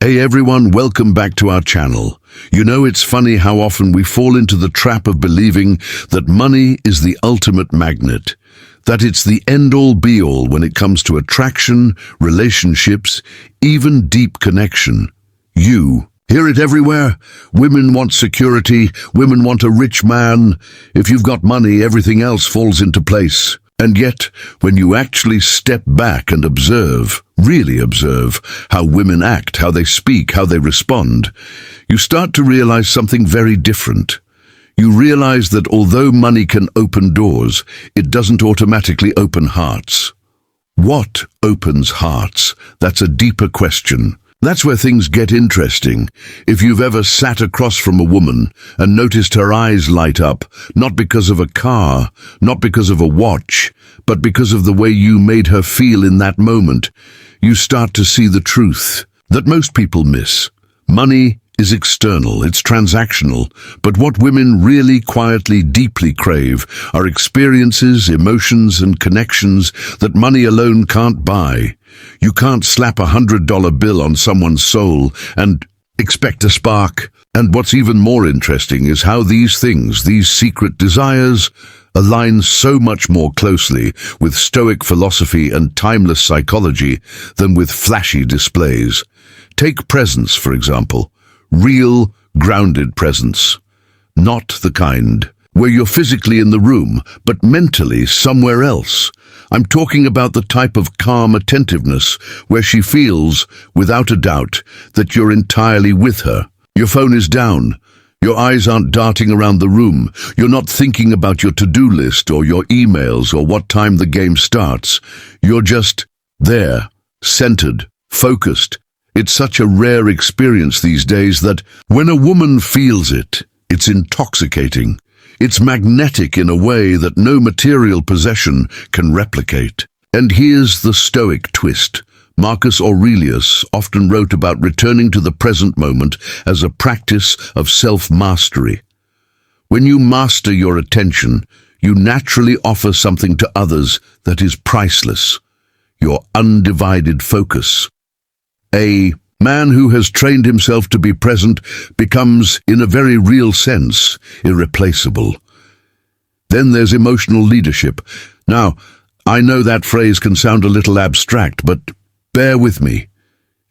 Hey everyone, welcome back to our channel. You know, it's funny how often we fall into the trap of believing that money is the ultimate magnet, that it's the end-all be-all when it comes to attraction, relationships, even deep connection. You hear it everywhere. Women want security, women want a rich man. If you've got money, everything else falls into place. And yet, when you actually step back and observe, really observe, how women act, how they speak, how they respond, you start to realize something very different. You realize that although money can open doors, it doesn't automatically open hearts. What opens hearts? That's a deeper question. That's where things get interesting. If you've ever sat across from a woman and noticed her eyes light up, not because of a car, not because of a watch, but because of the way you made her feel in that moment, you start to see the truth that most people miss. Money is external, it's transactional, but what women really quietly, deeply crave are experiences, emotions, and connections that money alone can't buy. You can't slap $100 bill on someone's soul and expect a spark. And what's even more interesting is how these things, these secret desires, align so much more closely with Stoic philosophy and timeless psychology than with flashy displays. Take presence, for example. Real, grounded presence. Not the kind where you're physically in the room, but mentally somewhere else. I'm talking about the type of calm attentiveness where she feels, without a doubt, that you're entirely with her. Your phone is down. Your eyes aren't darting around the room. You're not thinking about your to-do list or your emails or what time the game starts. You're just there, centered, focused. It's such a rare experience these days that when a woman feels it, it's intoxicating. It's magnetic in a way that no material possession can replicate. And here's the Stoic twist. Marcus Aurelius often wrote about returning to the present moment as a practice of self-mastery. When you master your attention, you naturally offer something to others that is priceless. Your undivided focus. A man who has trained himself to be present becomes, in a very real sense, irreplaceable. Then there's emotional leadership. Now, I know that phrase can sound a little abstract, but bear with me.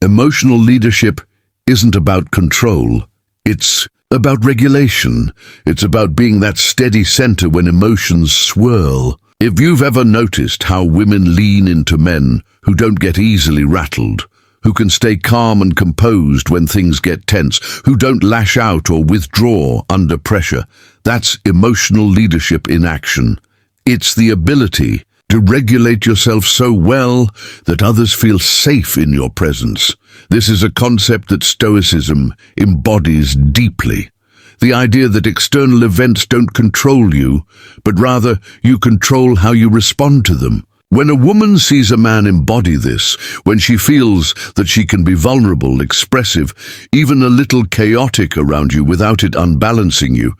Emotional leadership isn't about control. It's about regulation. It's about being that steady center when emotions swirl. If you've ever noticed how women lean into men who don't get easily rattled, who can stay calm and composed when things get tense, who don't lash out or withdraw under pressure, that's emotional leadership in action. It's the ability to regulate yourself so well that others feel safe in your presence. This is a concept that Stoicism embodies deeply. The idea that external events don't control you, but rather you control how you respond to them. When a woman sees a man embody this, when she feels that she can be vulnerable, expressive, even a little chaotic around you without it unbalancing you,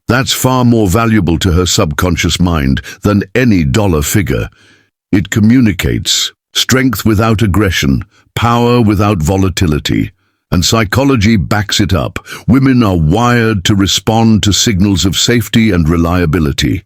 that's far more valuable to her subconscious mind than any dollar figure. It communicates strength without aggression, power without volatility. And psychology backs it up. Women are wired to respond to signals of safety and reliability.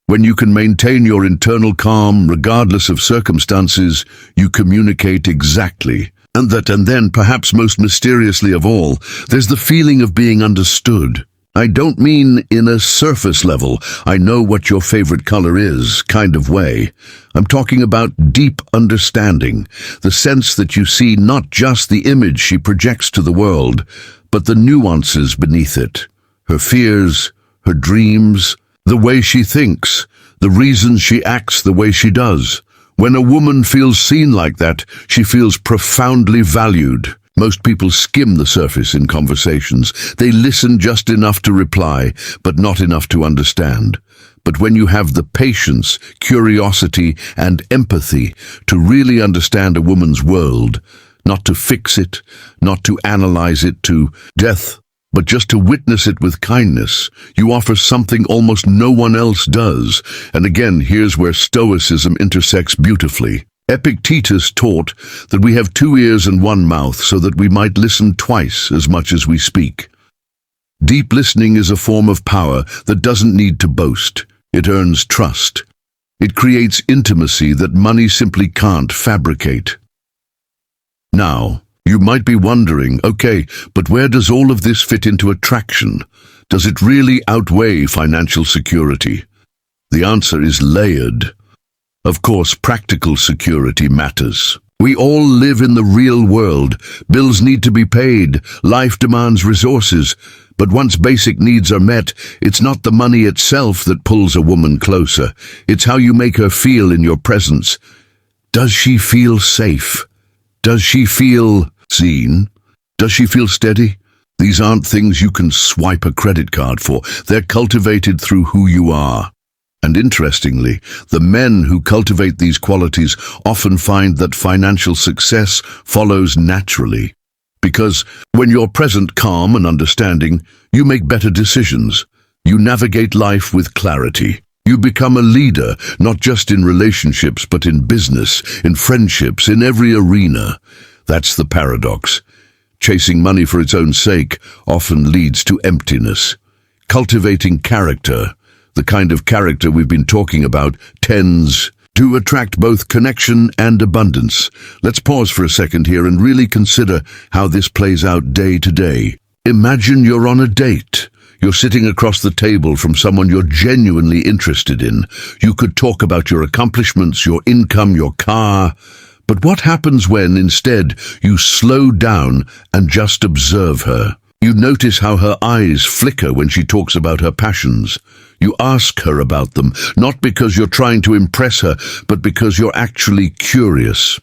When you can maintain your internal calm, regardless of circumstances, you communicate exactly. And then, perhaps most mysteriously of all, there's the feeling of being understood. I don't mean in a surface level, I know what your favorite color is, kind of way. I'm talking about deep understanding, the sense that you see not just the image she projects to the world, but the nuances beneath it. Her fears, her dreams, the way she thinks, the reasons she acts the way she does. When a woman feels seen like that, she feels profoundly valued. Most people skim the surface in conversations. They listen just enough to reply, but not enough to understand. But when you have the patience, curiosity, and empathy to really understand a woman's world, not to fix it, not to analyze it to death, but just to witness it with kindness, you offer something almost no one else does. And again, here's where Stoicism intersects beautifully. Epictetus taught that we have 2 ears and 1 mouth so that we might listen twice as much as we speak. Deep listening is a form of power that doesn't need to boast. It earns trust. It creates intimacy that money simply can't fabricate. Now, you might be wondering, okay, but where does all of this fit into attraction? Does it really outweigh financial security? The answer is layered. Of course, practical security matters. We all live in the real world. Bills need to be paid. Life demands resources. But once basic needs are met, it's not the money itself that pulls a woman closer. It's how you make her feel in your presence. Does she feel safe? Does she feel seen? Does she feel steady? These aren't things you can swipe a credit card for. They're cultivated through who you are. And interestingly, the men who cultivate these qualities often find that financial success follows naturally. Because when you're present, calm and understanding, you make better decisions. You navigate life with clarity. You become a leader, not just in relationships, but in business, in friendships, in every arena. That's the paradox. Chasing money for its own sake often leads to emptiness. Cultivating character, the kind of character we've been talking about, tends to attract both connection and abundance. Let's pause for a second here and really consider how this plays out day to day. Imagine you're on a date. You're sitting across the table from someone you're genuinely interested in. You could talk about your accomplishments, your income, your car. But what happens when, instead, you slow down and just observe her? You notice how her eyes flicker when she talks about her passions. You ask her about them, not because you're trying to impress her, but because you're actually curious.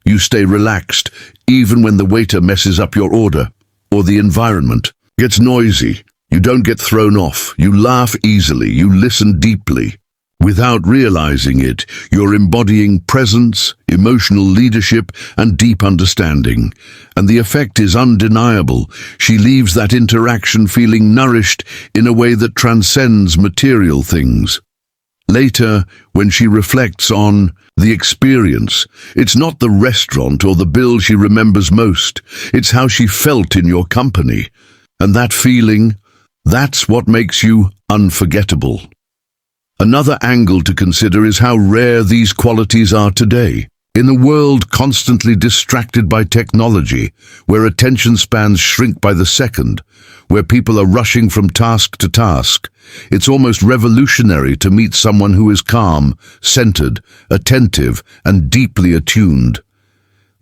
You stay relaxed, even when the waiter messes up your order, or the environment gets noisy. You don't get thrown off. You laugh easily. You listen deeply. Without realizing it, you're embodying presence, emotional leadership, and deep understanding. And the effect is undeniable. She leaves that interaction feeling nourished in a way that transcends material things. Later, when she reflects on the experience, it's not the restaurant or the bill she remembers most. It's how she felt in your company. And that feeling, that's what makes you unforgettable. Another angle to consider is how rare these qualities are today. In a world constantly distracted by technology, where attention spans shrink by the second, where people are rushing from task to task, it's almost revolutionary to meet someone who is calm, centered, attentive, and deeply attuned.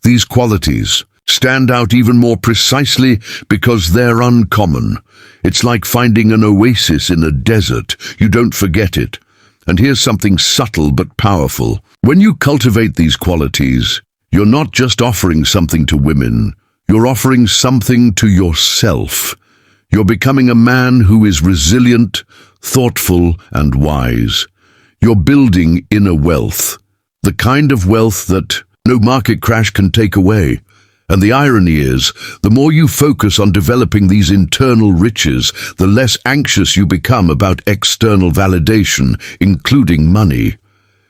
These qualities stand out even more precisely because they're uncommon. It's like finding an oasis in a desert. You don't forget it. And here's something subtle but powerful. When you cultivate these qualities, you're not just offering something to women, you're offering something to yourself. You're becoming a man who is resilient, thoughtful, and wise. You're building inner wealth, the kind of wealth that no market crash can take away. And the irony is, the more you focus on developing these internal riches, the less anxious you become about external validation, including money.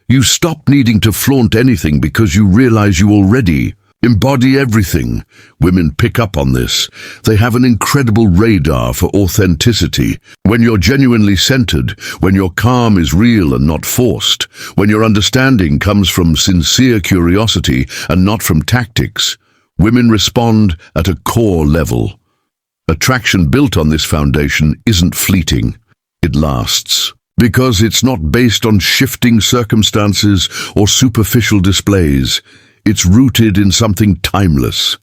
You stop needing to flaunt anything because you realize you already embody everything. Women pick up on this. They have an incredible radar for authenticity. When you're genuinely centered, when your calm is real and not forced, when your understanding comes from sincere curiosity and not from tactics, women respond at a core level. Attraction built on this foundation isn't fleeting. It lasts. Because it's not based on shifting circumstances or superficial displays. It's rooted in something timeless.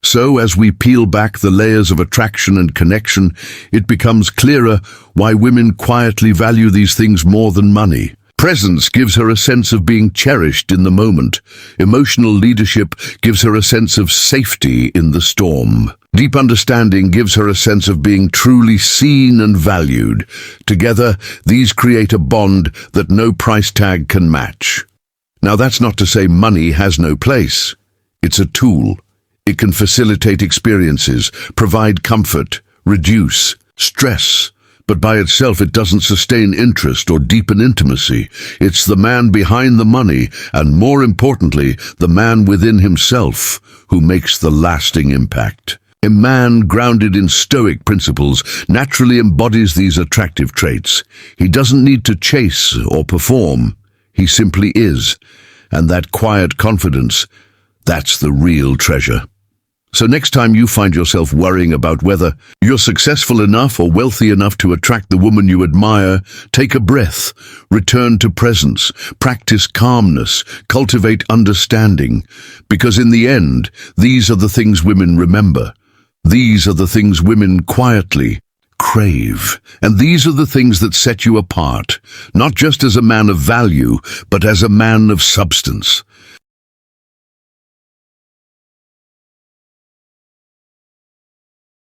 So, as we peel back the layers of attraction and connection, it becomes clearer why women quietly value these things more than money. Presence gives her a sense of being cherished in the moment. Emotional leadership gives her a sense of safety in the storm. Deep understanding gives her a sense of being truly seen and valued. Together, these create a bond that no price tag can match. Now, that's not to say money has no place. It's a tool. It can facilitate experiences, provide comfort, reduce stress. but by itself it doesn't sustain interest or deepen intimacy. It's the man behind the money, and more importantly, the man within himself, who makes the lasting impact. A man grounded in Stoic principles naturally embodies these attractive traits. He doesn't need to chase or perform. He simply is. And that quiet confidence, that's the real treasure. So next time you find yourself worrying about whether you're successful enough or wealthy enough to attract the woman you admire, take a breath, return to presence, practice calmness, cultivate understanding, because in the end, these are the things women remember. These are the things women quietly crave, and these are the things that set you apart, not just as a man of value, but as a man of substance.